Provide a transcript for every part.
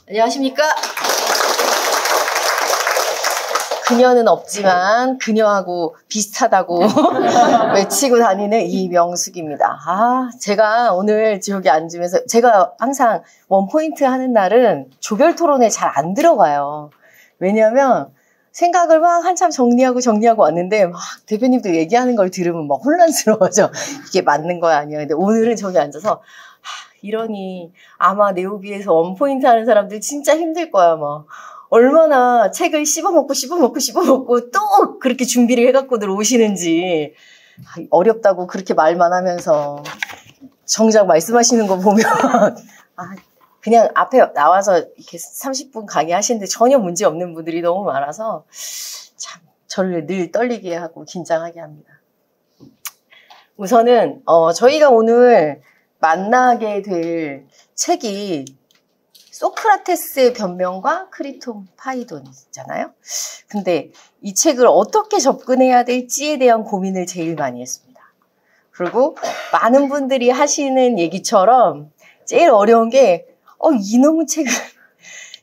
안녕하십니까? 그녀는 없지만 그녀하고 비슷하다고 외치고 다니는 이명숙입니다. 제가 오늘 여기 앉으면서 제가 항상 원포인트 하는 날은 조별 토론에 잘 안 들어가요. 왜냐하면 생각을 막 한참 정리하고 왔는데 막 대표님도 얘기하는 걸 들으면 막 혼란스러워져. 이게 맞는 거야 아니야. 근데 오늘은 저기 앉아서 이러니 아마 네오비에서 원포인트 하는 사람들 진짜 힘들 거야. 막 얼마나 책을 씹어먹고 또 그렇게 준비를 해갖고들 오시는지. 어렵다고 그렇게 말만 하면서 정작 말씀하시는 거 보면 그냥 앞에 나와서 이렇게 30분 강의하시는데 전혀 문제 없는 분들이 너무 많아서 참 저를 늘 떨리게 하고 긴장하게 합니다. 우선은 저희가 오늘 만나게 될 책이 소크라테스의 변명과 크리톤 파이돈이잖아요. 근데 이 책을 어떻게 접근해야 될지에 대한 고민을 제일 많이 했습니다. 그리고 많은 분들이 하시는 얘기처럼 제일 어려운 게 이놈의 책을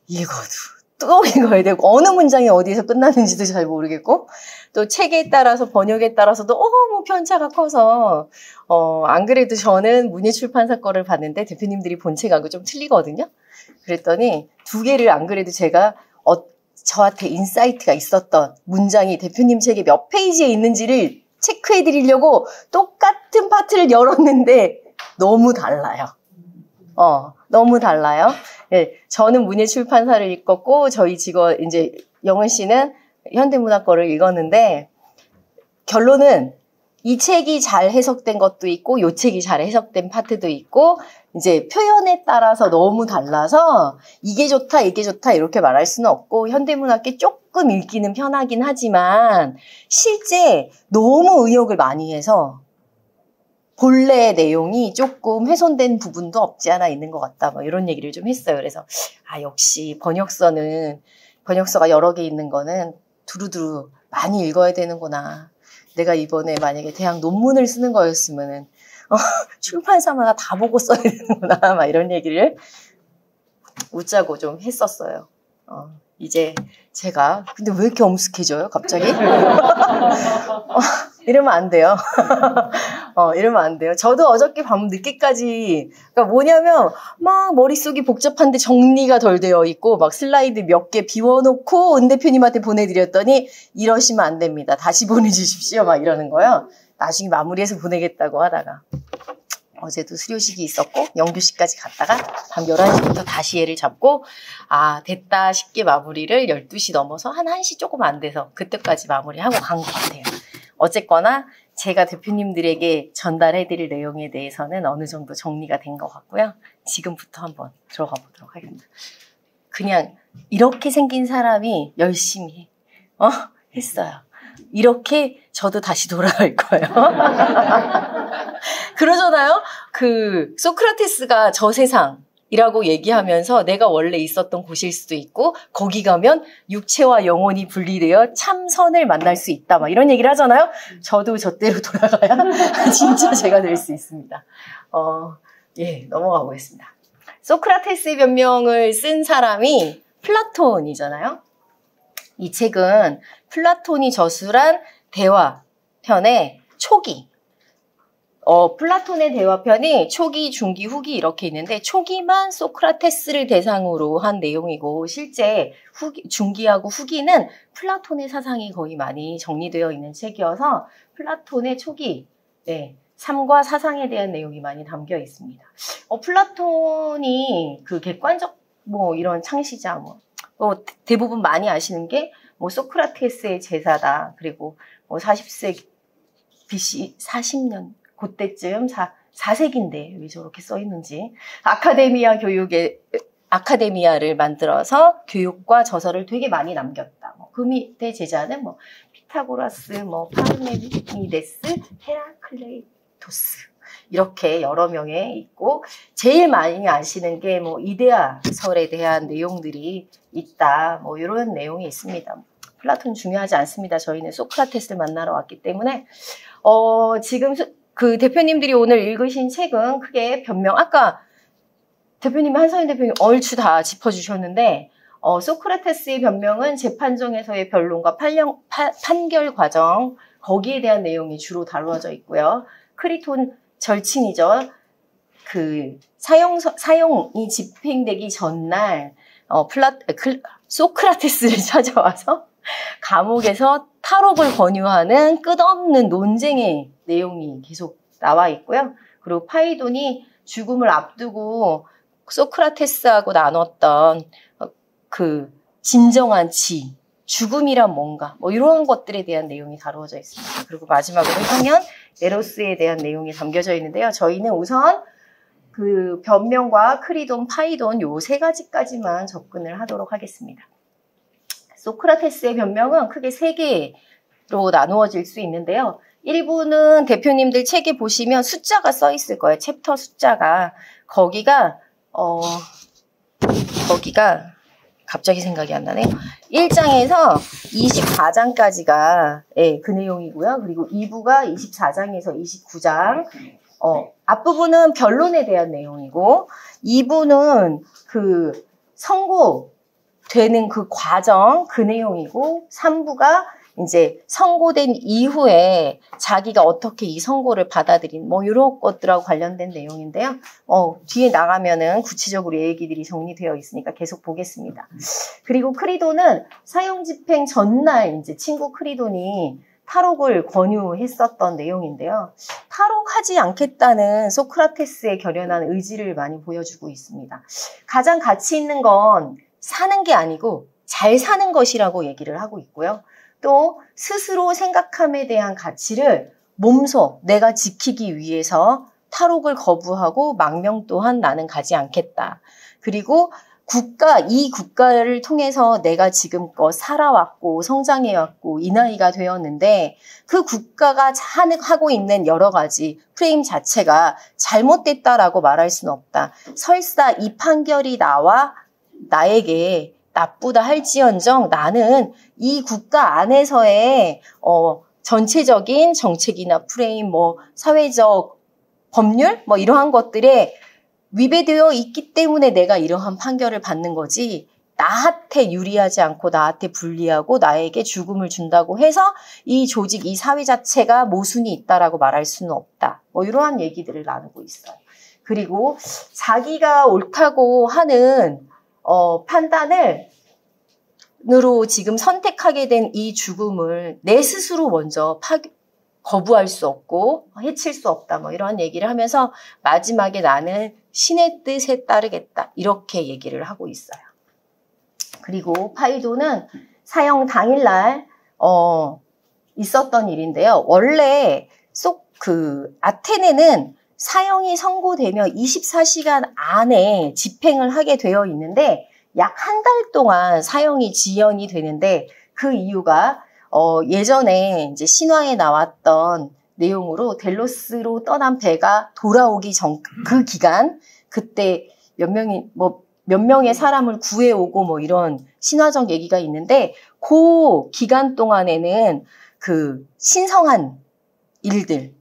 읽어도 또 읽어야 되고 어느 문장이 어디에서 끝나는지도 잘 모르겠고 또 책에 따라서 번역에 따라서도 너무 편차가 커서 안 그래도 저는 문예출판사 거를 봤는데 대표님들이 본 책하고 좀 틀리거든요. 그랬더니 두 개를 안 그래도 제가 저한테 인사이트가 있었던 문장이 대표님 책에 몇 페이지에 있는지를 체크해 드리려고 똑같은 파트를 열었는데 너무 달라요. 너무 달라요. 예, 저는 문예출판사를 읽었고 저희 직원 이제 영은 씨는 현대문학 거를 읽었는데 결론은 이 책이 잘 해석된 것도 있고 이 책이 잘 해석된 파트도 있고 이제 표현에 따라서 너무 달라서 이게 좋다 이렇게 말할 수는 없고 현대문학계 조금 읽기는 편하긴 하지만 실제 너무 의역을 많이 해서 본래 내용이 조금 훼손된 부분도 없지 않아 있는 것 같다. 뭐 이런 얘기를 좀 했어요. 그래서 역시 번역서가 여러 개 있는 거는 두루두루 많이 읽어야 되는구나. 내가 이번에 만약에 대학 논문을 쓰는 거였으면은 출판사마다 다 보고 써야 되는구나. 막 이런 얘기를 웃자고 좀 했었어요. 이제 제가 근데 왜 이렇게 엄숙해져요 갑자기? 이러면 안 돼요. 이러면 안 돼요. 저도 어저께 밤 늦게까지 그러니까 뭐냐면 막 머릿속이 복잡한데 정리가 덜 되어 있고 막 슬라이드 몇 개 비워놓고 은 대표님한테 보내드렸더니 이러시면 안 됩니다. 다시 보내주십시오. 막 이러는 거예요. 나중에 마무리해서 보내겠다고 하다가 어제도 수료식이 있었고 영규식까지 갔다가 밤 11시부터 다시 얘를 잡고 됐다 싶게 마무리를 12시 넘어서 한 1시 조금 안 돼서 그때까지 마무리하고 간 것 같아요. 어쨌거나 제가 대표님들에게 전달해드릴 내용에 대해서는 어느 정도 정리가 된 것 같고요. 지금부터 한번 들어가 보도록 하겠습니다. 그냥 이렇게 생긴 사람이 열심히 했어요. 이렇게 저도 다시 돌아갈 거예요. 그러잖아요. 소크라테스가 저 세상이라고 얘기하면서 내가 원래 있었던 곳일 수도 있고 거기 가면 육체와 영혼이 분리되어 참선을 만날 수 있다. 막 이런 얘기를 하잖아요. 저도 저때로 돌아가야 진짜 제가 될 수 있습니다. 넘어가 보겠습니다. 소크라테스의 변명을 쓴 사람이 플라톤이잖아요. 이 책은 플라톤이 저술한 대화편의 초기. 플라톤의 대화편이 초기, 중기, 후기 이렇게 있는데 초기만 소크라테스를 대상으로 한 내용이고 실제 중기하고 후기는 플라톤의 사상이 거의 많이 정리되어 있는 책이어서 플라톤의 초기, 삶과 사상에 대한 내용이 많이 담겨 있습니다. 플라톤이 객관적 이런 창시자 대부분 많이 아시는 게 소크라테스의 제자다. 그리고 40세기 BC 40년 그때쯤 4세기인데 왜 저렇게 써 있는지 아카데미아를 만들어서 교육과 저서를 되게 많이 남겼다. 그 밑에 제자는 피타고라스, 파르메니데스, 헤라클레이토스 이렇게 여러 명의 있고 제일 많이 아시는 게 이데아설에 대한 내용들이 있다. 이런 내용이 있습니다. 플라톤 중요하지 않습니다. 저희는 소크라테스를 만나러 왔기 때문에 지금 대표님들이 오늘 읽으신 책은 크게 변명 아까 대표님이 한서인 대표님 얼추 다 짚어주셨는데 소크라테스의 변명은 재판정에서의 변론과 판결 과정 거기에 대한 내용이 주로 다루어져 있고요. 크리톤 절친이죠. 그 사형이 집행되기 전날 소크라테스를 찾아와서 감옥에서 탈옥을 권유하는 끝없는 논쟁의 내용이 계속 나와 있고요. 그리고 파이돈이 죽음을 앞두고 소크라테스하고 나눴던 그 진정한 죽음이란 뭔가 뭐 이런 것들에 대한 내용이 다루어져 있습니다. 그리고 마지막으로 향연 에로스에 대한 내용이 담겨져 있는데요. 저희는 우선 그 변명과 크리돈, 파이돈 요 세 가지까지만 접근을 하도록 하겠습니다. 소크라테스의 변명은 크게 세 개로 나누어질 수 있는데요. 일부는 대표님들 책에 보시면 숫자가 써 있을 거예요. 챕터 숫자가. 거기가 갑자기 생각이 안 나네요. 1장에서 24장까지가 그 내용이고요. 그리고 2부가 24장에서 29장. 앞부분은 변론에 대한 내용이고 2부는 그 선고되는 그 과정, 그 내용이고 3부가 이제 선고된 이후에 자기가 어떻게 이 선고를 받아들인 뭐 이런 것들하고 관련된 내용인데요. 뒤에 나가면은 구체적으로 얘기들이 정리되어 있으니까 계속 보겠습니다. 그리고 크리돈은 사형 집행 전날 이제 친구 크리돈이 탈옥을 권유했었던 내용인데요. 탈옥하지 않겠다는 소크라테스의 결연한 의지를 많이 보여주고 있습니다. 가장 가치 있는 건 사는 게 아니고 잘 사는 것이라고 얘기를 하고 있고요. 또 스스로 생각함에 대한 가치를 몸소 내가 지키기 위해서 탈옥을 거부하고 망명 또한 나는 가지 않겠다. 그리고 이 국가를 통해서 내가 지금껏 살아왔고 성장해왔고 이 나이가 되었는데 그 국가가 하고 있는 여러 가지 프레임 자체가 잘못됐다라고 말할 수는 없다. 설사 이 판결이 나와 나에게 나쁘다 할지언정 나는 이 국가 안에서의 전체적인 정책이나 프레임, 뭐 사회적 법률, 뭐 이러한 것들에 위배되어 있기 때문에 내가 이러한 판결을 받는 거지 나한테 유리하지 않고 나한테 불리하고 나에게 죽음을 준다고 해서 이 조직, 이 사회 자체가 모순이 있다라고 말할 수는 없다. 뭐 이러한 얘기들을 나누고 있어요. 그리고 자기가 옳다고 하는 판단으로 지금 선택하게 된 이 죽음을 내 스스로 먼저 거부할 수 없고 해칠 수 없다. 뭐 이런 얘기를 하면서 마지막에 나는 신의 뜻에 따르겠다. 이렇게 얘기를 하고 있어요. 그리고 파이돈은 사형 당일날 있었던 일인데요. 원래 아테네는 사형이 선고되면 24시간 안에 집행을 하게 되어 있는데 약 한 달 동안 사형이 지연이 되는데 그 이유가 예전에 이제 신화에 나왔던 내용으로 델로스로 떠난 배가 돌아오기 전 그 기간 그때 몇 명의 사람을 구해오고 뭐 이런 신화적 얘기가 있는데 그 기간 동안에는 그 신성한 일들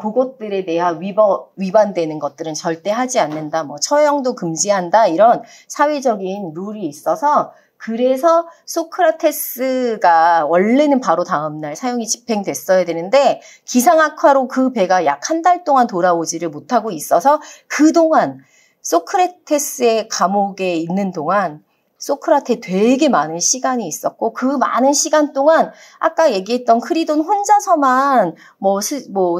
그것들에 대한 위반되는 것들은 절대 하지 않는다. 뭐 처형도 금지한다. 이런 사회적인 룰이 있어서 그래서 소크라테스가 원래는 바로 다음날 사형이 집행됐어야 되는데 기상악화로 그 배가 약 한 달 동안 돌아오지를 못하고 있어서 그동안 소크라테스의 감옥에 있는 동안 소크라테 되게 많은 시간이 있었고 그 많은 시간 동안 아까 얘기했던 크리돈 혼자서만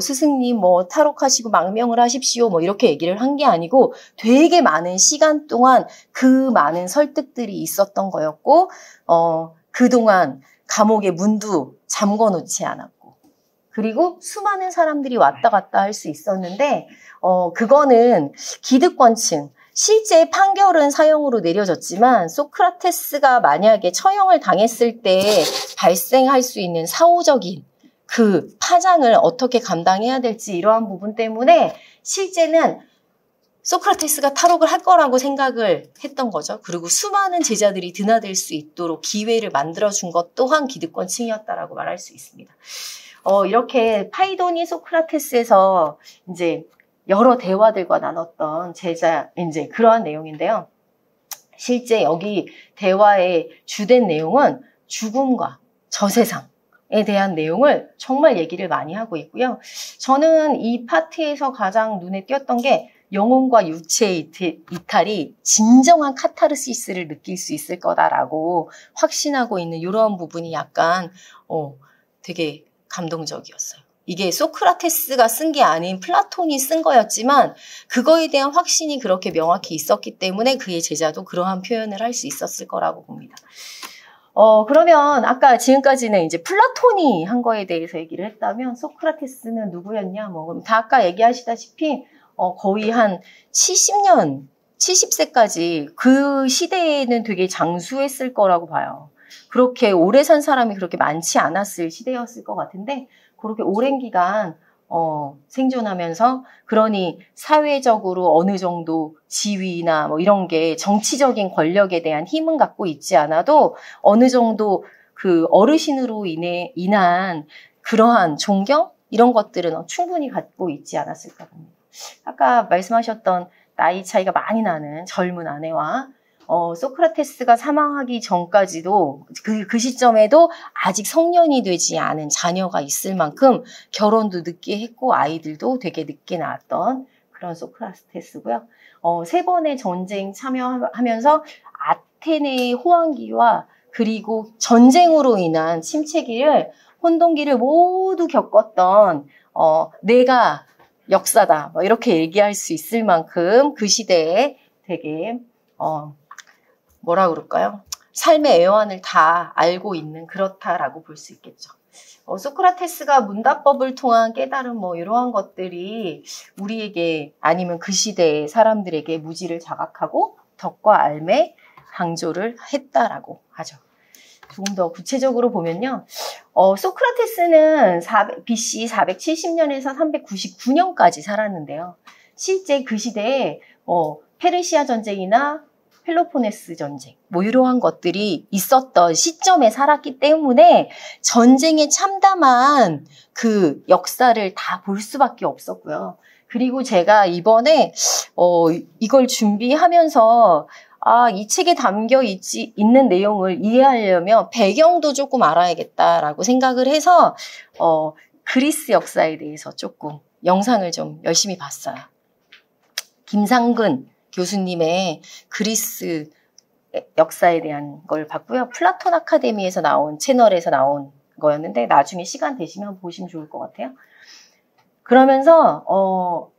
스승님 탈옥하시고 망명을 하십시오 뭐 이렇게 얘기를 한 게 아니고 되게 많은 시간 동안 그 많은 설득들이 있었던 거였고 그동안 감옥의 문도 잠궈 놓지 않았고 그리고 수많은 사람들이 왔다 갔다 할 수 있었는데 그거는 기득권층 실제 판결은 사형으로 내려졌지만 소크라테스가 만약에 처형을 당했을 때 발생할 수 있는 사후적인 그 파장을 어떻게 감당해야 될지 이러한 부분 때문에 실제는 소크라테스가 탈옥을 할 거라고 생각을 했던 거죠. 그리고 수많은 제자들이 드나들 수 있도록 기회를 만들어준 것 또한 기득권층이었다라고 말할 수 있습니다. 이렇게 파이돈이 소크라테스에서 이제 여러 대화들과 나눴던 이제 그러한 내용인데요. 실제 여기 대화의 주된 내용은 죽음과 저세상에 대한 내용을 정말 얘기를 많이 하고 있고요. 저는 이 파트에서 가장 눈에 띄었던 게 영혼과 육체의 이탈이 진정한 카타르시스를 느낄 수 있을 거다라고 확신하고 있는 이런 부분이 약간 되게 감동적이었어요. 이게 소크라테스가 쓴 게 아닌 플라톤이 쓴 거였지만 그거에 대한 확신이 그렇게 명확히 있었기 때문에 그의 제자도 그러한 표현을 할 수 있었을 거라고 봅니다. 그러면 아까 지금까지는 이제 플라톤이 한 거에 대해서 얘기를 했다면 소크라테스는 누구였냐? 그럼 다 아까 얘기하시다시피 거의 한 70년, 70세까지 그 시대에는 되게 장수했을 거라고 봐요. 그렇게 오래 산 사람이 그렇게 많지 않았을 시대였을 것 같은데 그렇게 오랜 기간 생존하면서 그러니 사회적으로 어느 정도 지위나 이런 게 정치적인 권력에 대한 힘은 갖고 있지 않아도 어느 정도 그 어르신으로 인한 그러한 존경 이런 것들은 충분히 갖고 있지 않았을까 봅니다. 아까 말씀하셨던 나이 차이가 많이 나는 젊은 아내와 소크라테스가 사망하기 전까지도 그 시점에도 아직 성년이 되지 않은 자녀가 있을 만큼 결혼도 늦게 했고 아이들도 되게 늦게 낳았던 그런 소크라테스고요. 3번의 전쟁 참여하면서 아테네의 호황기와 그리고 전쟁으로 인한 침체기를 혼동기를 모두 겪었던 내가 역사다 이렇게 얘기할 수 있을 만큼 그 시대에 되게 뭐라 그럴까요? 삶의 애환을 다 알고 있는 그렇다라고 볼 수 있겠죠. 소크라테스가 문답법을 통한 깨달음 이러한 것들이 우리에게 아니면 그 시대의 사람들에게 무지를 자각하고 덕과 알매 강조를 했다라고 하죠. 조금 더 구체적으로 보면요. 소크라테스는 BC 470년에서 399년까지 살았는데요. 실제 그 시대에 페르시아 전쟁이나 펠로포네스 전쟁, 이러한 것들이 있었던 시점에 살았기 때문에 전쟁에 참담한 그 역사를 다 볼 수밖에 없었고요. 그리고 제가 이번에 이걸 준비하면서 이 책에 담겨 있는 내용을 이해하려면 배경도 조금 알아야겠다라고 생각을 해서 그리스 역사에 대해서 조금 영상을 좀 열심히 봤어요. 김상근 교수님의 그리스 역사에 대한 걸 봤고요. 플라톤 아카데미에서 나온 채널에서 나온 거였는데 나중에 시간 되시면 보시면 좋을 것 같아요. 그러면서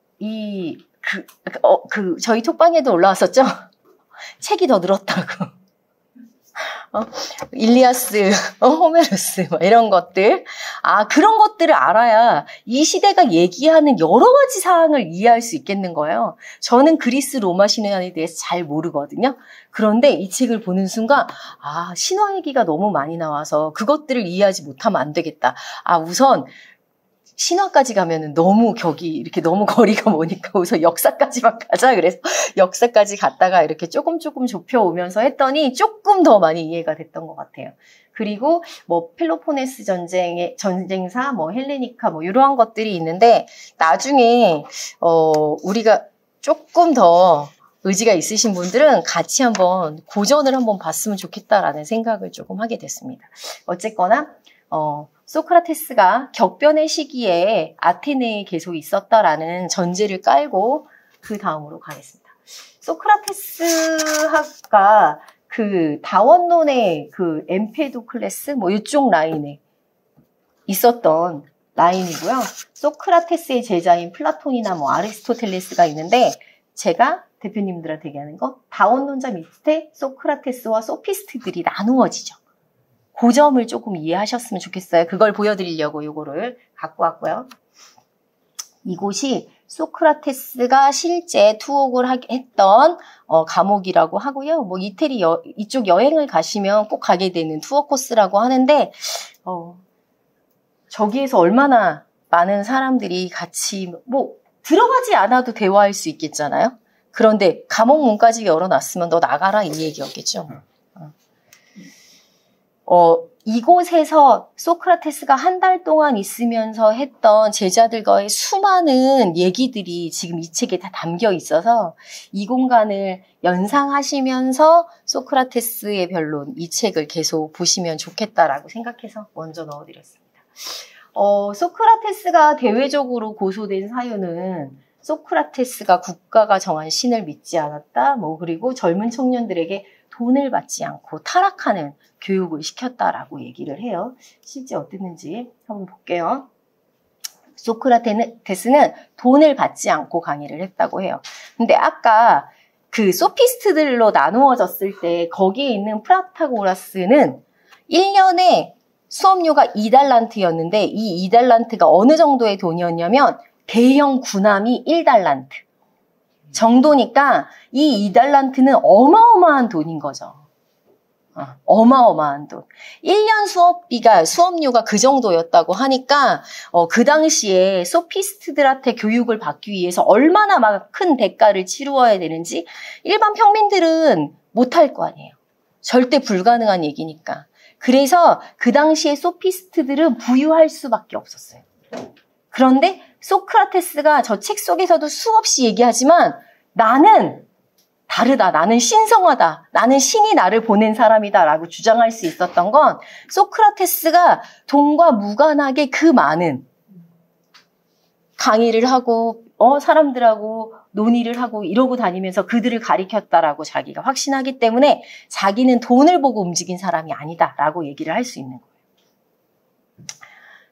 저희 톡방에도 올라왔었죠. 책이 더 늘었다고. 일리아스, 호메로스 이런 것들. 그런 것들을 알아야 이 시대가 얘기하는 여러 가지 사항을 이해할 수 있겠는 거예요. 저는 그리스 로마 신화에 대해서 잘 모르거든요. 그런데 이 책을 보는 순간 신화 얘기가 너무 많이 나와서 그것들을 이해하지 못하면 안 되겠다. 우선 신화까지 가면은 너무 이렇게 너무 거리가 머니까 우선 역사까지만 가자. 그래서 역사까지 갔다가 이렇게 조금 좁혀오면서 했더니 조금 더 많이 이해가 됐던 것 같아요. 그리고 펠로포네스 전쟁사, 헬레니카, 이러한 것들이 있는데 나중에, 우리가 조금 더 의지가 있으신 분들은 같이 한번 고전을 한번 봤으면 좋겠다라는 생각을 조금 하게 됐습니다. 어쨌거나, 소크라테스가 격변의 시기에 아테네에 계속 있었다라는 전제를 깔고 그 다음으로 가겠습니다. 소크라테스가 그 다원론의 그 엠페도클레스 이쪽 라인에 있었던 라인이고요. 소크라테스의 제자인 플라톤이나 아리스토텔레스가 있는데 제가 대표님들한테 얘기하는 거 다원론자 밑에 소크라테스와 소피스트들이 나누어지죠. 그 점을 조금 이해하셨으면 좋겠어요. 그걸 보여드리려고 요거를 갖고 왔고요. 이곳이 소크라테스가 실제 투옥을 했던 감옥이라고 하고요. 이태리 이쪽 여행을 가시면 꼭 가게 되는 투어 코스라고 하는데 저기에서 얼마나 많은 사람들이 같이 들어가지 않아도 대화할 수 있겠잖아요. 그런데 감옥 문까지 열어놨으면 너 나가라 이 얘기였겠죠. 이곳에서 소크라테스가 한 달 동안 있으면서 했던 제자들과의 수많은 얘기들이 지금 이 책에 다 담겨 있어서 이 공간을 연상하시면서 소크라테스의 변론, 이 책을 계속 보시면 좋겠다라고 생각해서 먼저 넣어드렸습니다. 소크라테스가 대외적으로 고소된 사유는 소크라테스가 국가가 정한 신을 믿지 않았다, 그리고 젊은 청년들에게 돈을 받지 않고 타락하는 교육을 시켰다라고 얘기를 해요. 실제 어땠는지 한번 볼게요. 소크라테스는 돈을 받지 않고 강의를 했다고 해요. 근데 아까 그 소피스트들로 나누어졌을 때 거기에 있는 프라타고라스는 1년에 수업료가 2달란트였는데 이 2달란트가 어느 정도의 돈이었냐면 대형 군함이 1달란트 정도니까 이 2달란트는 어마어마한 돈인 거죠. 어마어마한 돈. 1년 수업료가 그 정도였다고 하니까 그 당시에 소피스트들한테 교육을 받기 위해서 얼마나 막 큰 대가를 치루어야 되는지 일반 평민들은 못할 거 아니에요. 절대 불가능한 얘기니까. 그래서 그 당시에 소피스트들은 부유할 수밖에 없었어요. 그런데 소크라테스가 저 책 속에서도 수없이 얘기하지만 나는 다르다. 나는 신성하다. 나는 신이 나를 보낸 사람이다. 라고 주장할 수 있었던 건 소크라테스가 돈과 무관하게 그 많은 강의를 하고 사람들하고 논의를 하고 이러고 다니면서 그들을 가리켰다라고 자기가 확신하기 때문에 자기는 돈을 보고 움직인 사람이 아니다라고 얘기를 할 수 있는 거예요.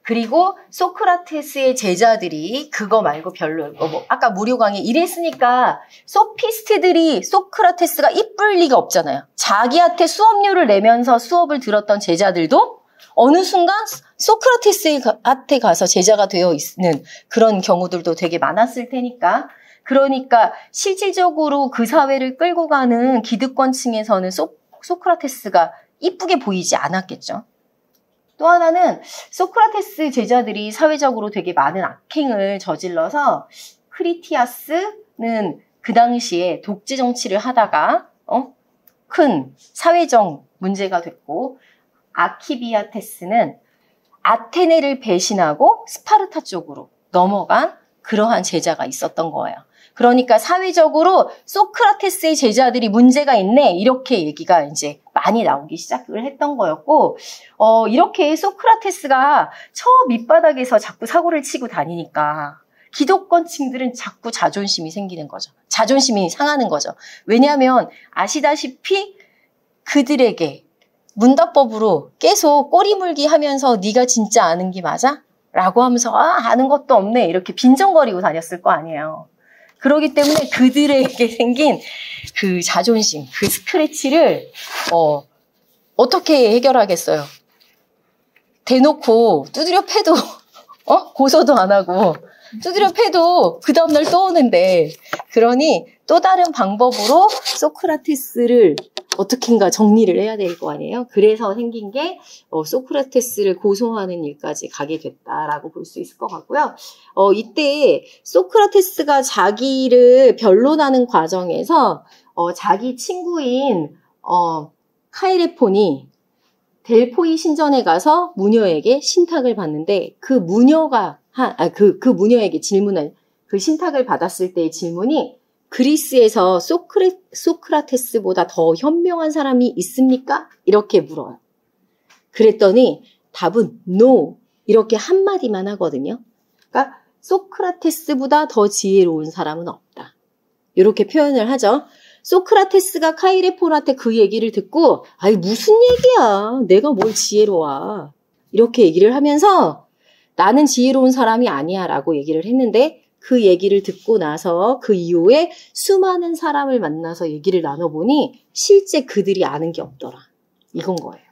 그리고 소크라테스의 제자들이 그거 말고 별로 아까 무료 강의 이랬으니까 소피스트들이 소크라테스가 이쁠 리가 없잖아요. 자기한테 수업료를 내면서 수업을 들었던 제자들도 어느 순간 소크라테스한테 가서 제자가 되어 있는 그런 경우들도 되게 많았을 테니까 그러니까 실질적으로 그 사회를 끌고 가는 기득권층에서는 소크라테스가 이쁘게 보이지 않았겠죠. 또 하나는 소크라테스 제자들이 사회적으로 되게 많은 악행을 저질러서 크리티아스는 그 당시에 독재 정치를 하다가 큰 사회적 문제가 됐고 아키비아테스는 아테네를 배신하고 스파르타 쪽으로 넘어간 그러한 제자가 있었던 거예요. 그러니까 사회적으로 소크라테스의 제자들이 문제가 있네 이렇게 얘기가 이제 많이 나오기 시작을 했던 거였고 이렇게 소크라테스가 저 밑바닥에서 자꾸 사고를 치고 다니니까 기득권층들은 자꾸 자존심이 생기는 거죠. 자존심이 상하는 거죠. 왜냐하면 아시다시피 그들에게 문답법으로 계속 꼬리물기 하면서 네가 진짜 아는 게 맞아? 라고 하면서 아는 것도 없네 이렇게 빈정거리고 다녔을 거 아니에요. 그렇기 때문에 그들에게 생긴 그 자존심, 그 스크래치를 어떻게 해결하겠어요? 대놓고 두드려 패도 고소도 안 하고 두드려 패도 그 다음날 또 오는데 그러니 또 다른 방법으로 소크라테스를 어떻게인가 정리를 해야 될 거 아니에요? 그래서 생긴 게 소크라테스를 고소하는 일까지 가게 됐다라고 볼 수 있을 것 같고요. 이때 소크라테스가 자기를 변론하는 과정에서 자기 친구인 카이레폰이 델포이 신전에 가서 무녀에게 신탁을 받는데 그 무녀가 그 무녀에게 질문을 그 신탁을 받았을 때의 질문이 그리스에서 소크라테스보다 더 현명한 사람이 있습니까? 이렇게 물어요. 그랬더니 답은 no 이렇게 한마디만 하거든요. 그러니까 소크라테스보다 더 지혜로운 사람은 없다. 이렇게 표현을 하죠. 소크라테스가 카이레폰한테 그 얘기를 듣고 아이 무슨 얘기야. 내가 뭘 지혜로워. 이렇게 얘기를 하면서 나는 지혜로운 사람이 아니야 라고 얘기를 했는데 그 얘기를 듣고 나서 그 이후에 수많은 사람을 만나서 얘기를 나눠보니 실제 그들이 아는 게 없더라. 이건 거예요.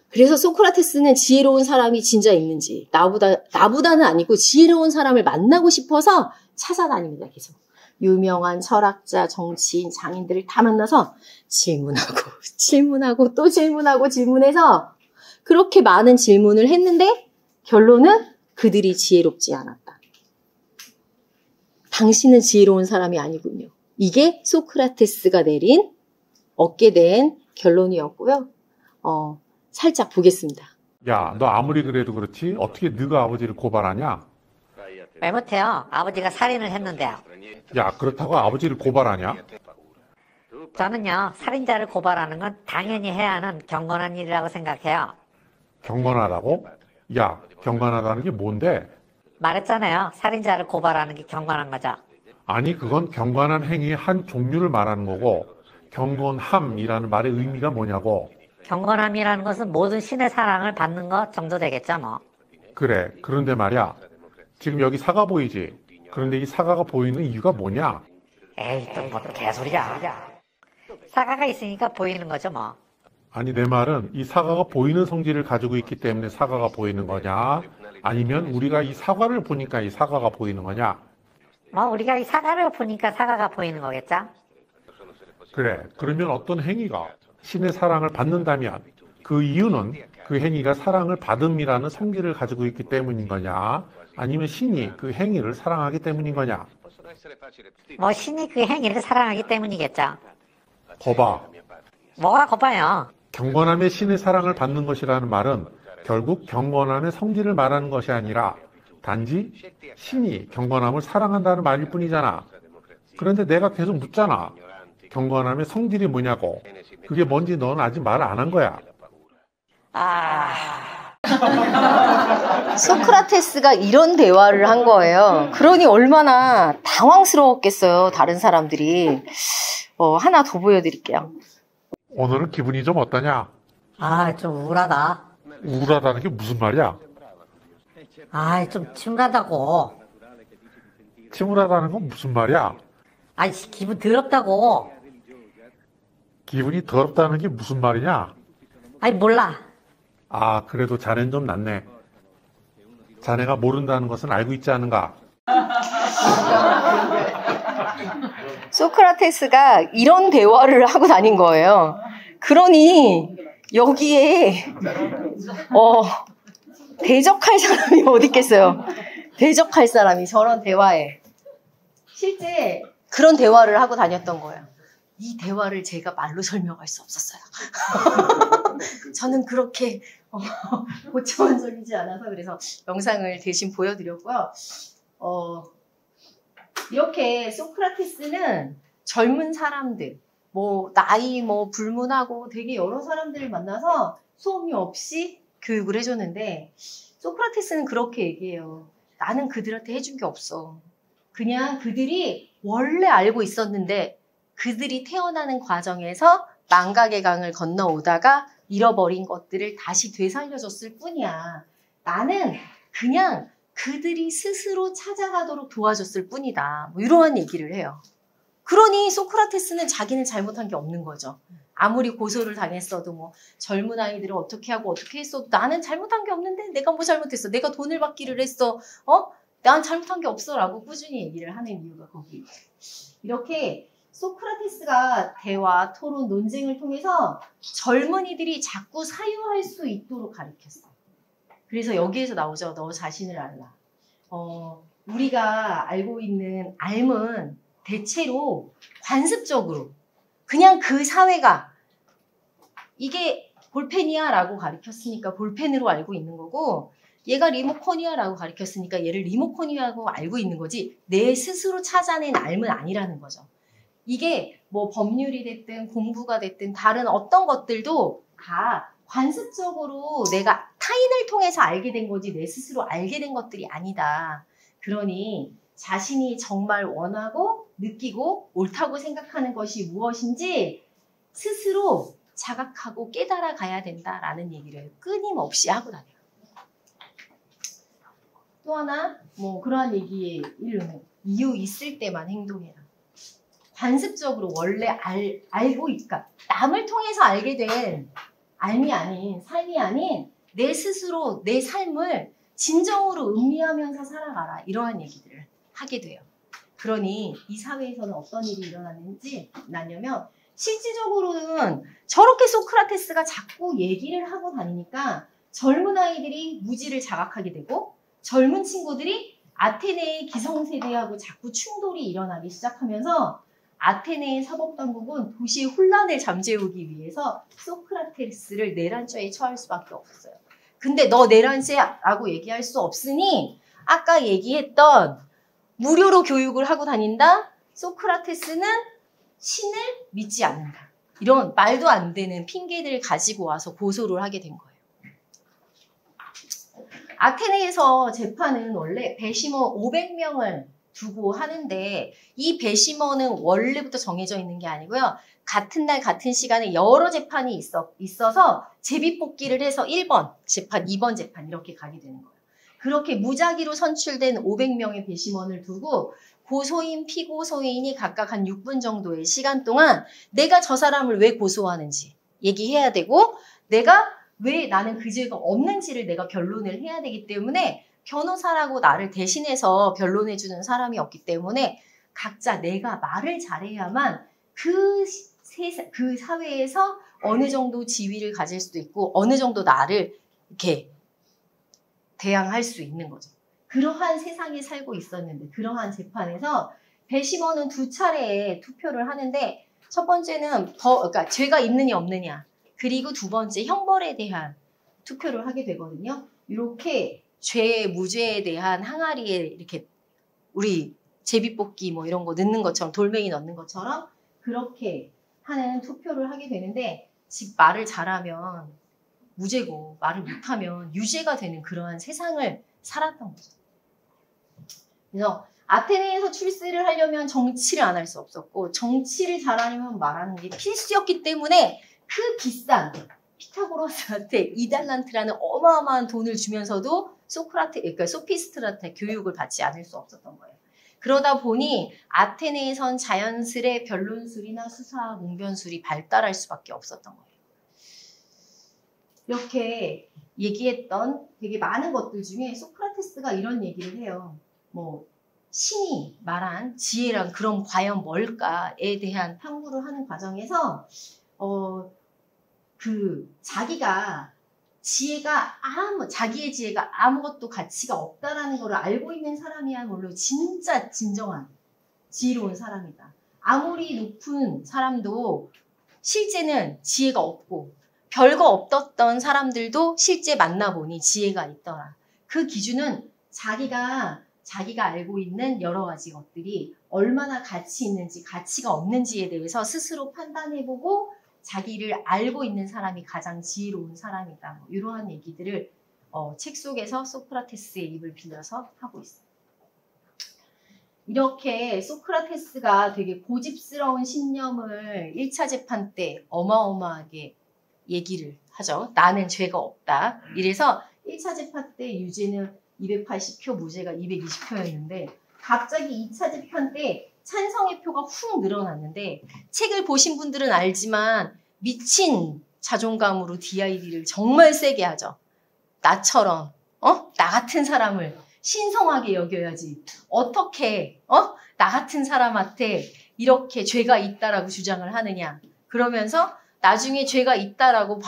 그래서 소크라테스는 지혜로운 사람이 진짜 있는지 나보다는 아니고 지혜로운 사람을 만나고 싶어서 찾아다닙니다. 계속. 유명한 철학자, 정치인, 장인들을 다 만나서 질문하고 또 질문하고 질문해서 그렇게 많은 질문을 했는데 결론은 그들이 지혜롭지 않았다. 당신은 지혜로운 사람이 아니군요. 이게 소크라테스가 얻게 된 결론이었고요. 살짝 보겠습니다. 야, 너 아무리 그래도 그렇지 어떻게 네가 아버지를 고발하냐? 왜 못해요? 아버지가 살인을 했는데요. 야, 그렇다고 아버지를 고발하냐? 저는요, 살인자를 고발하는 건 당연히 해야 하는 경건한 일이라고 생각해요. 경건하다고? 야, 경건하다는 게 뭔데? 말했잖아요. 살인자를 고발하는 게 경건한 거죠. 아니, 그건 경건한 행위의 한 종류를 말하는 거고 경건함이라는 말의 의미가 뭐냐고. 경건함이라는 것은 모든 신의 사랑을 받는 것 정도 되겠죠, 뭐. 그래, 그런데 말이야, 지금 여기 사과 보이지? 그런데 이 사과가 보이는 이유가 뭐냐? 에이, 또 뭐 개소리야. 사과가 있으니까 보이는 거죠, 뭐. 아니, 내 말은 이 사과가 보이는 성질을 가지고 있기 때문에 사과가 보이는 거냐? 아니면 우리가 이 사과를 보니까 이 사과가 보이는 거냐? 뭐, 우리가 이 사과를 보니까 사과가 보이는 거겠죠? 그래, 그러면 어떤 행위가 신의 사랑을 받는다면 그 이유는 그 행위가 사랑을 받음이라는 성질을 가지고 있기 때문인 거냐? 아니면 신이 그 행위를 사랑하기 때문인 거냐? 뭐, 신이 그 행위를 사랑하기 때문이겠죠. 거봐, 뭐가 고파요? 경건함의 신의 사랑을 받는 것이라는 말은 결국 경건함의 성질을 말하는 것이 아니라 단지 신이 경건함을 사랑한다는 말일 뿐이잖아. 그런데 내가 계속 묻잖아. 경건함의 성질이 뭐냐고. 그게 뭔지 넌 아직 말을 안 한 거야. 소크라테스가 이런 대화를 한 거예요. 그러니 얼마나 당황스러웠겠어요, 다른 사람들이. 하나 더 보여드릴게요. 오늘은 기분이 좀 어떠냐? 좀 우울하다. 우울하다는 게 무슨 말이야? 좀 침울하다고. 침울하다는 건 무슨 말이야? 기분 더럽다고. 기분이 더럽다는 게 무슨 말이냐? 몰라. 그래도 자넨 좀 낫네. 자네가 모른다는 것은 알고 있지 않은가? 소크라테스가 이런 대화를 하고 다닌 거예요. 그러니 여기에 대적할 사람이 어디 있겠어요? 대적할 사람이 저런 대화에. 실제 그런 대화를 하고 다녔던 거예요. 이 대화를 제가 말로 설명할 수 없었어요. 저는 그렇게 고차원적이지 않아서 그래서 영상을 대신 보여드렸고요. 이렇게 소크라테스는 젊은 사람들, 나이 불문하고 되게 여러 사람들을 만나서 소음이 없이 교육을 해줬는데, 소크라테스는 그렇게 얘기해요. 나는 그들한테 해준 게 없어. 그냥 그들이 원래 알고 있었는데 그들이 태어나는 과정에서 망각의 강을 건너오다가 잃어버린 것들을 다시 되살려줬을 뿐이야. 나는 그냥 그들이 스스로 찾아가도록 도와줬을 뿐이다. 이러한 얘기를 해요. 그러니 소크라테스는 자기는 잘못한 게 없는 거죠. 아무리 고소를 당했어도 젊은 아이들을 어떻게 하고 어떻게 했어도 나는 잘못한 게 없는데 내가 뭐 잘못했어? 내가 돈을 받기를 했어. 난 잘못한 게 없어 라고 꾸준히 얘기를 하는 이유가 거기. 이렇게 소크라테스가 대화, 토론, 논쟁을 통해서 젊은이들이 자꾸 사유할 수 있도록 가르쳤어. 그래서 여기에서 나오죠. 너 자신을 알라. 우리가 알고 있는 알은 대체로 관습적으로 그냥 그 사회가 이게 볼펜이야 라고 가르쳤으니까 볼펜으로 알고 있는 거고, 얘가 리모컨이야 라고 가르쳤으니까 얘를 리모컨이라고 알고 있는 거지 내 스스로 찾아낸 알은 아니라는 거죠. 이게 법률이 됐든 공부가 됐든 다른 어떤 것들도 다 관습적으로 내가 타인을 통해서 알게 된 거지 내 스스로 알게 된 것들이 아니다. 그러니 자신이 정말 원하고 느끼고 옳다고 생각하는 것이 무엇인지 스스로 자각하고 깨달아 가야 된다라는 얘기를 끊임없이 하고 다녀요. 또 하나 그러한 얘기의 일은 이유 있을 때만 행동해라. 관습적으로 원래 알고 있까 남을 통해서 알게 된 삶이 아닌 내 스스로 내 삶을 진정으로 음미하면서 살아가라. 이러한 얘기들을 하게 돼요. 그러니 이 사회에서는 어떤 일이 일어나냐면 실질적으로는 저렇게 소크라테스가 자꾸 얘기를 하고 다니니까 젊은 아이들이 무지를 자각하게 되고 젊은 친구들이 아테네의 기성세대하고 자꾸 충돌이 일어나기 시작하면서 아테네의 사법당국은 도시의 혼란을 잠재우기 위해서 소크라테스를 내란죄에 처할 수밖에 없었어요. 근데 너 내란죄라고 얘기할 수 없으니 아까 얘기했던 무료로 교육을 하고 다닌다? 소크라테스는 신을 믿지 않는다. 이런 말도 안 되는 핑계들을 가지고 와서 고소를 하게 된 거예요. 아테네에서 재판은 원래 배심원 500명을 두고 하는데 이 배심원은 원래부터 정해져 있는 게 아니고요. 같은 날 같은 시간에 여러 재판이 있어서 제비뽑기를 해서 1번 재판, 2번 재판 이렇게 가게 되는 거예요. 그렇게 무작위로 선출된 500명의 배심원을 두고 고소인, 피고소인이 각각 한 6분 정도의 시간 동안 내가 저 사람을 왜 고소하는지 얘기해야 되고 내가 왜 나는 그 죄가 없는지를 내가 변론을 해야 되기 때문에 변호사라고 나를 대신해서 변론해주는 사람이 없기 때문에 각자 내가 말을 잘해야만 그 사회에서 어느 정도 지위를 가질 수도 있고 어느 정도 나를 이렇게 대항할 수 있는 거죠. 그러한 세상에 살고 있었는데 그러한 재판에서 배심원은 2차례에 투표를 하는데 첫 번째는 그러니까 죄가 있느냐 없느냐 그리고 두 번째 형벌에 대한 투표를 하게 되거든요. 이렇게 죄, 무죄에 대한 항아리에 이렇게 우리 제비뽑기 뭐 이런 거 넣는 것처럼 돌멩이 넣는 것처럼 그렇게 하는 투표를 하게 되는데 즉 말을 잘하면 무죄고 말을 못하면 유죄가 되는 그러한 세상을 살았던 거죠. 그래서 아테네에서 출세를 하려면 정치를 안 할 수 없었고 정치를 잘하려면 말하는 게 필수였기 때문에 그 비싼 피타고라스한테 2달란트라는 어마어마한 돈을 주면서도 그러니까 소피스트한테 교육을 받지 않을 수 없었던 거예요. 그러다 보니 아테네에선 자연스레 변론술이나 수사, 웅변술이 발달할 수밖에 없었던 거예요. 이렇게 얘기했던 되게 많은 것들 중에 소크라테스가 이런 얘기를 해요. 뭐 신이 말한 지혜란 그럼 과연 뭘까에 대한 탐구를 하는 과정에서 자기가 자기의 지혜가 아무것도 가치가 없다라는 걸 알고 있는 사람이야말로 진짜 진정한 지혜로운 사람이다. 아무리 높은 사람도 실제는 지혜가 없고 별거 없었던 사람들도 실제 만나보니 지혜가 있더라. 그 기준은 자기가 알고 있는 여러 가지 것들이 얼마나 가치 있는지 가치가 없는지에 대해서 스스로 판단해보고 자기를 알고 있는 사람이 가장 지혜로운 사람이다. 뭐 이러한 얘기들을 책 속에서 소크라테스의 입을 빌려서 하고 있어요. 이렇게 소크라테스가 되게 고집스러운 신념을 1차 재판 때 어마어마하게 얘기를 하죠. 나는 죄가 없다. 이래서 1차 재판 때 유죄는 280표, 무죄가 220표였는데 갑자기 2차 재판 때 찬성의 표가 훅 늘어났는데 책을 보신 분들은 알지만 미친 자존감으로 DID를 정말 세게 하죠. 나처럼 나 같은 사람을 신성하게 여겨야지. 어떻게 나 같은 사람한테 이렇게 죄가 있다라고 주장을 하느냐. 그러면서 나중에 죄가 있다라고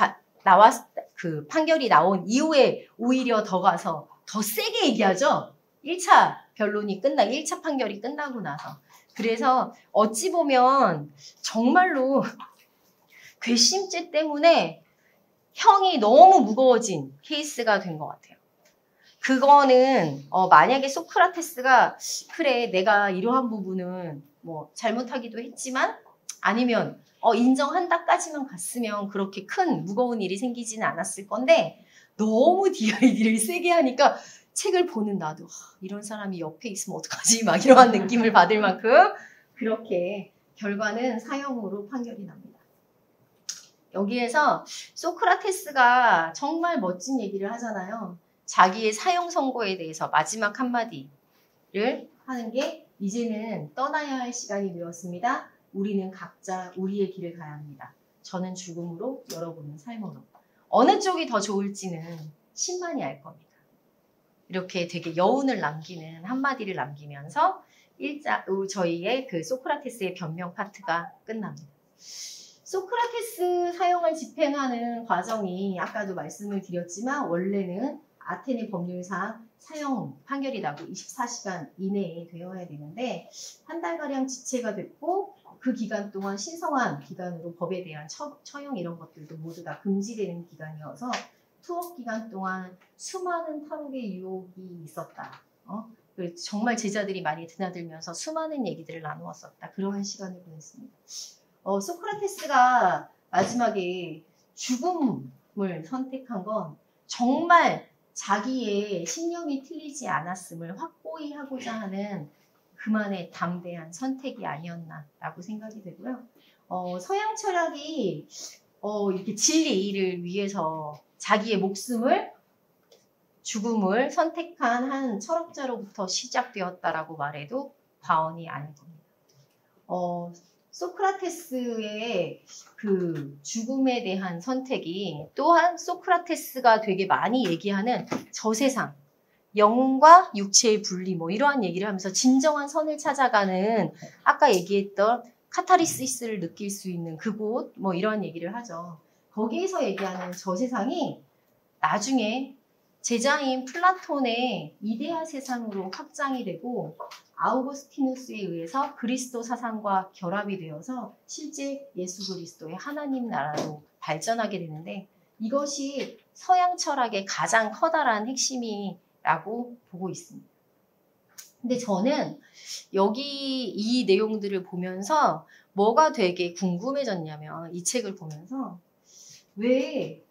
판결이 나온 이후에 오히려 더 가서 더 세게 얘기하죠. 1차 변론이 1차 판결이 끝나고 나서. 그래서 어찌 보면 정말로 괘씸죄 때문에 형이 너무 무거워진 케이스가 된 것 같아요. 그거는 만약에 소크라테스가 그래 내가 이러한 부분은 뭐 잘못하기도 했지만 아니면 인정한다까지만 갔으면 그렇게 큰 무거운 일이 생기지는 않았을 건데 너무 DID를 세게 하니까 책을 보는 나도 이런 사람이 옆에 있으면 어떡하지 막 이러한 느낌을 받을 만큼 그렇게 결과는 사형으로 판결이 납니다. 여기에서 소크라테스가 정말 멋진 얘기를 하잖아요. 자기의 사형 선고에 대해서 마지막 한마디를 하는 게 이제는 떠나야 할 시간이 되었습니다. 우리는 각자 우리의 길을 가야 합니다. 저는 죽음으로, 여러분은 삶으로. 어느 쪽이 더 좋을지는 신만이 알 겁니다. 이렇게 되게 여운을 남기는 한마디를 남기면서 저희의 그 소크라테스의 변명 파트가 끝납니다. 소크라테스 사형을 집행하는 과정이 아까도 말씀을 드렸지만 원래는 아테네 법률상 사형 판결이 나고 24시간 이내에 되어야 되는데 한 달가량 지체가 됐고 그 기간 동안 신성한 기간으로 법에 대한 처형 이런 것들도 모두 다 금지되는 기간이어서 투옥 기간 동안 수많은 탈옥의 유혹이 있었다. 정말 제자들이 많이 드나들면서 수많은 얘기들을 나누었었다. 그러한 시간을 보냈습니다. 소크라테스가 마지막에 죽음을 선택한 건 정말 자기의 신념이 틀리지 않았음을 확고히 하고자 하는 그만의 담대한 선택이 아니었나라고 생각이 되고요. 서양 철학이 이렇게 진리를 위해서 자기의 목숨을 죽음을 선택한 한 철학자로부터 시작되었다라고 말해도 과언이 아닐 겁니다. 소크라테스의 그 죽음에 대한 선택이 또한 소크라테스가 되게 많이 얘기하는 저세상, 영혼과 육체의 분리 뭐 이러한 얘기를 하면서 진정한 선을 찾아가는 아까 얘기했던 카타르시스를 느낄 수 있는 그곳 뭐 이러한 얘기를 하죠. 거기에서 얘기하는 저세상이 나중에 제자인 플라톤의 이데아 세상으로 확장이 되고 아우구스티누스에 의해서 그리스도 사상과 결합이 되어서 실제 예수 그리스도의 하나님 나라로 발전하게 되는데 이것이 서양 철학의 가장 커다란 핵심이라고 보고 있습니다. 근데 저는 여기 이 내용들을 보면서 뭐가 되게 궁금해졌냐면 이 책을 보면서 왜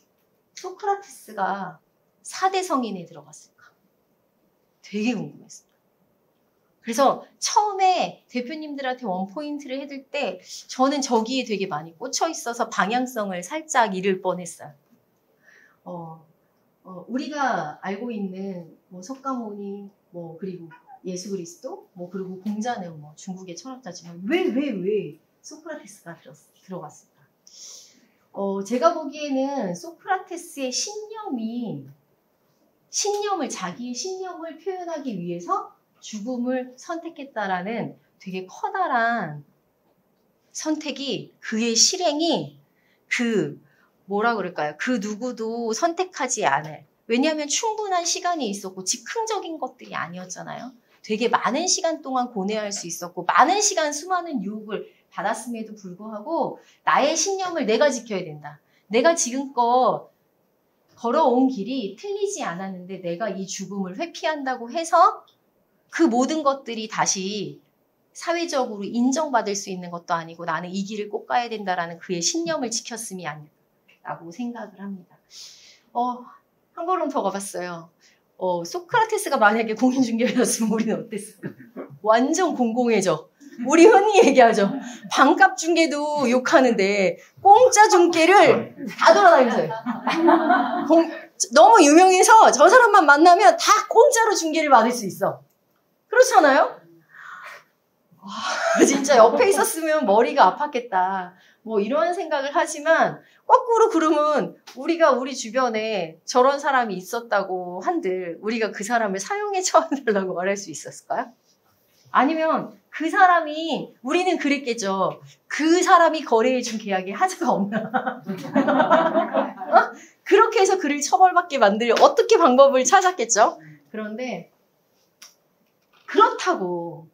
소크라테스가 4대 성인에 들어갔을까? 되게 궁금했어요. 그래서 처음에 대표님들한테 원포인트를 해줄 때 저는 저기에 되게 많이 꽂혀 있어서 방향성을 살짝 잃을 뻔했어요. 우리가 알고 있는 뭐 석가모니, 뭐 그리고 예수 그리스도, 뭐 그리고 공자는 뭐 중국의 철학자지만 왜 소크라테스가 들어갔을까? 제가 보기에는 소크라테스의 자기의 신념을 표현하기 위해서 죽음을 선택했다라는 되게 커다란 선택이 그의 실행이 뭐라 그럴까요? 그 누구도 선택하지 않을. 왜냐하면 충분한 시간이 있었고 즉흥적인 것들이 아니었잖아요. 되게 많은 시간 동안 고뇌할 수 있었고 많은 시간 수많은 유혹을 받았음에도 불구하고 나의 신념을 내가 지켜야 된다. 내가 지금껏 걸어온 길이 틀리지 않았는데 내가 이 죽음을 회피한다고 해서 그 모든 것들이 다시 사회적으로 인정받을 수 있는 것도 아니고 나는 이 길을 꼭 가야 된다라는 그의 신념을 지켰음이 아닐까라고 생각을 합니다. 한 걸음 더 가봤어요. 소크라테스가 만약에 공인중개였으면 우리는 어땠을까? 완전 공공해져. 우리 흔히 얘기하죠. 반값 중개도 욕하는데 공짜 중개를 다 돌아다니면서 너무 유명해서 저 사람만 만나면 다 공짜로 중개를 받을 수 있어. 그렇잖아요? 진짜 옆에 있었으면 머리가 아팠겠다. 뭐 이런 생각을 하지만 거꾸로 그러면 우리가 우리 주변에 저런 사람이 있었다고 한들 우리가 그 사람을 사형에 처한다고 말할 수 있었을까요? 아니면 그 사람이 우리는 그랬겠죠. 그 사람이 거래해준 계약에 하자가 없나. 그렇게 해서 그를 처벌받게 만들 어떻게 방법을 찾았겠죠. 그런데 그렇다고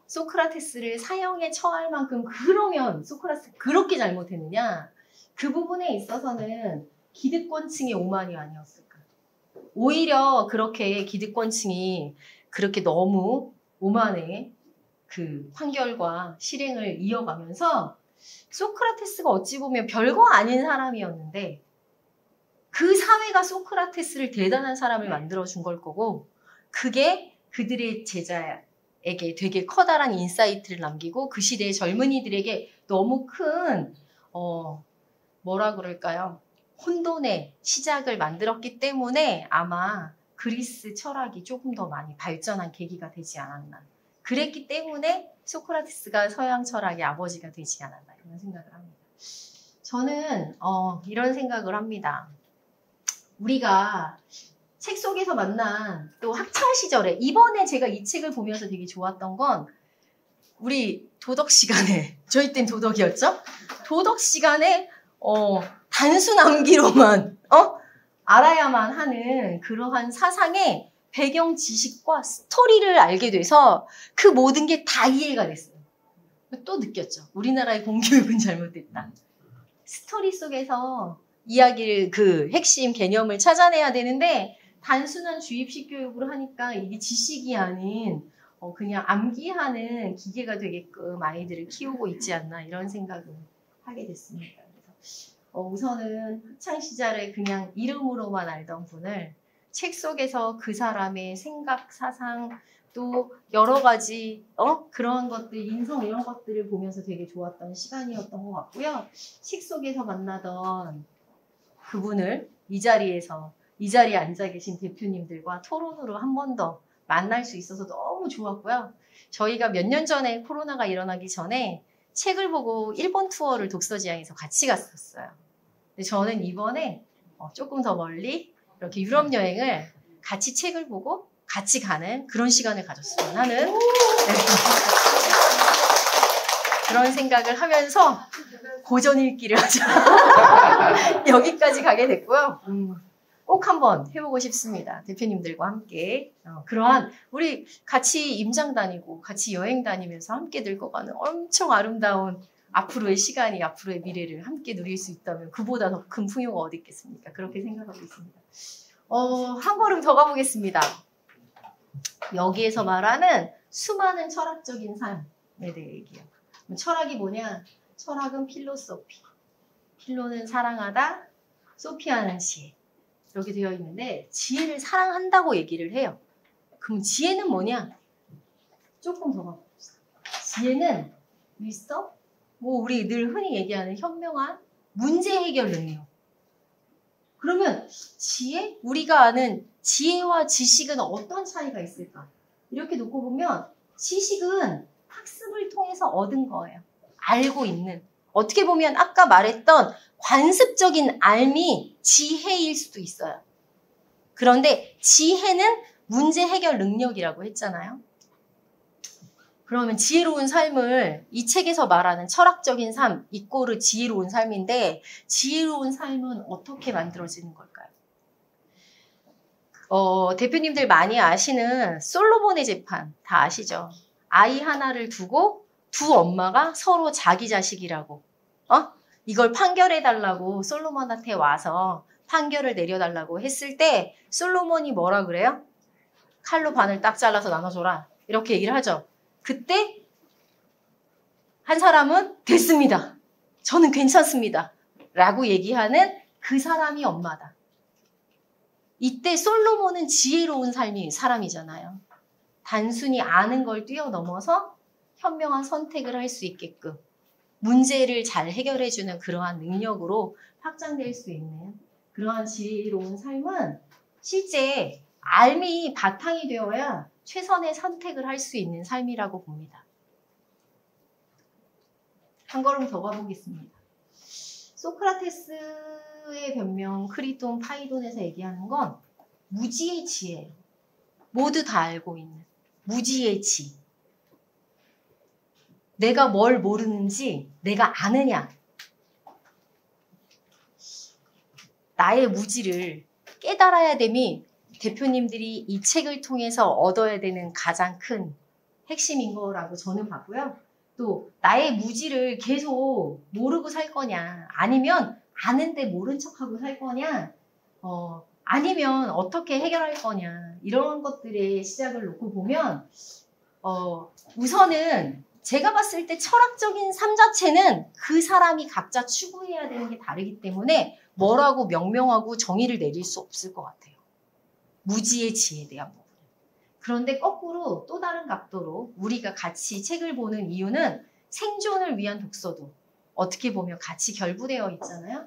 소크라테스를 사형에 처할 만큼 그러면 소크라테스 그렇게 잘못했느냐? 그 부분에 있어서는 기득권층의 오만이 아니었을까. 오히려 그렇게 기득권층이 그렇게 너무 오만의 그 판결과 실행을 이어가면서 소크라테스가 어찌 보면 별거 아닌 사람이었는데 그 사회가 소크라테스를 대단한 사람을 만들어준 걸 거고 그게 그들의 제자에게 되게 커다란 인사이트를 남기고 그 시대의 젊은이들에게 너무 큰 뭐라 그럴까요? 혼돈의 시작을 만들었기 때문에 아마 그리스 철학이 조금 더 많이 발전한 계기가 되지 않았나. 그랬기 때문에 소크라테스가 서양 철학의 아버지가 되지 않았나 이런 생각을 합니다. 저는 이런 생각을 합니다. 우리가 책 속에서 만난 또 학창 시절에 이번에 제가 이 책을 보면서 되게 좋았던 건 우리 도덕 시간에 저희 땐 도덕이었죠? 도덕 시간에 단순 암기로만 알아야만 하는 그러한 사상의 배경 지식과 스토리를 알게 돼서 그 모든 게 다 이해가 됐어요. 또 느꼈죠. 우리나라의 공교육은 잘못됐다. 스토리 속에서 이야기를 그 핵심 개념을 찾아내야 되는데 단순한 주입식 교육으로 하니까 이게 지식이 아닌 그냥 암기하는 기계가 되게끔 아이들을 키우고 있지 않나 이런 생각을 하게 됐습니다. 그래서 우선은 학창 시절에 그냥 이름으로만 알던 분을 책 속에서 그 사람의 생각, 사상 또 여러 가지 그런 것들, 인성 이런 것들을 보면서 되게 좋았던 시간이었던 것 같고요. 책 속에서 만나던 그분을 이 자리에 앉아 계신 대표님들과 토론으로 한 번 더 만날 수 있어서 너무 좋았고요. 저희가 몇 년 전에 코로나가 일어나기 전에 책을 보고 일본 투어를 독서지향에서 같이 갔었어요. 근데 저는 이번에 조금 더 멀리 이렇게 유럽 여행을 같이 책을 보고 같이 가는 그런 시간을 가졌으면 하는 그런 생각을 하면서 고전 읽기를 하자. 여기까지 가게 됐고요. 꼭 한번 해보고 싶습니다. 대표님들과 함께. 그러한 우리 같이 임장 다니고 같이 여행 다니면서 함께 늙어가는 엄청 아름다운 앞으로의 시간이 앞으로의 미래를 함께 누릴 수 있다면 그보다 더 큰 풍요가 어디 있겠습니까? 그렇게 생각하고 있습니다. 한 걸음 더 가보겠습니다. 여기에서 말하는 수많은 철학적인 삶에 대해 얘기해요. 철학이 뭐냐? 철학은 필로소피. 필로는 사랑하다, 소피아는 지혜. 이렇게 되어 있는데 지혜를 사랑한다고 얘기를 해요. 그럼 지혜는 뭐냐? 조금 더 가봅시다. 지혜는 wisdom? 우리 늘 흔히 얘기하는 현명한 문제 해결 능력. 그러면 지혜? 우리가 아는 지혜와 지식은 어떤 차이가 있을까? 이렇게 놓고 보면 지식은 학습을 통해서 얻은 거예요. 알고 있는. 어떻게 보면 아까 말했던 관습적인 알미 지혜일 수도 있어요. 그런데 지혜는 문제 해결 능력이라고 했잖아요. 그러면 지혜로운 삶을 이 책에서 말하는 철학적인 삶, 이꼬르 지혜로운 삶인데 지혜로운 삶은 어떻게 만들어지는 걸까요? 대표님들 많이 아시는 솔로몬의 재판 다 아시죠? 아이 하나를 두고 두 엄마가 서로 자기 자식이라고 이걸 판결해달라고 솔로몬한테 와서 판결을 내려달라고 했을 때 솔로몬이 뭐라 그래요? 칼로 반을 딱 잘라서 나눠줘라 이렇게 얘기를 하죠. 그때 한 사람은 됐습니다. 저는 괜찮습니다. 라고 얘기하는 그 사람이 엄마다. 이때 솔로몬은 지혜로운 삶이 사람이잖아요. 단순히 아는 걸 뛰어넘어서 현명한 선택을 할 수 있게끔 문제를 잘 해결해주는 그러한 능력으로 확장될 수 있는 그러한 지혜로운 삶은 실제 알미 바탕이 되어야 최선의 선택을 할 수 있는 삶이라고 봅니다. 한 걸음 더 가보겠습니다. 소크라테스의 변명 크리톤 파이돈에서 얘기하는 건 무지의 지혜예요. 모두 다 알고 있는 무지의 지. 내가 뭘 모르는지 내가 아느냐. 나의 무지를 깨달아야 됨이 대표님들이 이 책을 통해서 얻어야 되는 가장 큰 핵심인 거라고 저는 봤고요. 또 나의 무지를 계속 모르고 살 거냐 아니면 아는데 모른 척하고 살 거냐 아니면 어떻게 해결할 거냐 이런 것들의 시작을 놓고 보면 우선은 제가 봤을 때 철학적인 삶 자체는 그 사람이 각자 추구해야 되는 게 다르기 때문에 뭐라고 명명하고 정의를 내릴 수 없을 것 같아요. 무지의 지혜에 대한 부분. 그런데 거꾸로 또 다른 각도로 우리가 같이 책을 보는 이유는 생존을 위한 독서도 어떻게 보면 같이 결부되어 있잖아요.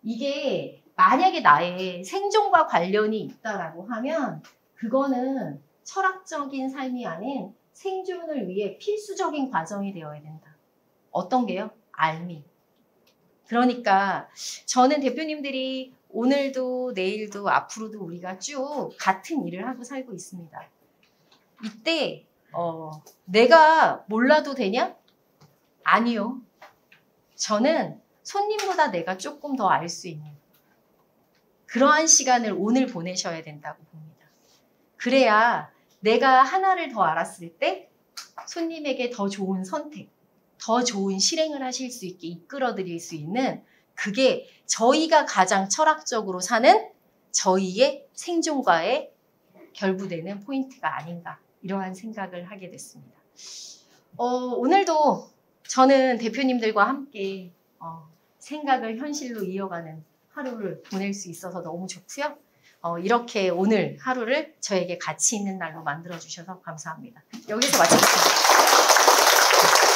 이게 만약에 나의 생존과 관련이 있다라고 하면 그거는 철학적인 삶이 아닌 생존을 위해 필수적인 과정이 되어야 된다. 어떤 게요? 알미. 그러니까 저는 대표님들이 오늘도 내일도 앞으로도 우리가 쭉 같은 일을 하고 살고 있습니다. 이때 내가 몰라도 되냐? 아니요. 저는 손님보다 내가 조금 더 알 수 있는 그러한 시간을 오늘 보내셔야 된다고 봅니다. 그래야 내가 하나를 더 알았을 때 손님에게 더 좋은 선택, 더 좋은 실행을 하실 수 있게 이끌어 드릴 수 있는 그게 저희가 가장 철학적으로 사는 저희의 생존과의 결부되는 포인트가 아닌가 이러한 생각을 하게 됐습니다. 오늘도 저는 대표님들과 함께 생각을 현실로 이어가는 하루를 보낼 수 있어서 너무 좋고요. 이렇게 오늘 하루를 저에게 가치 있는 날로 만들어주셔서 감사합니다. 여기서 마치겠습니다.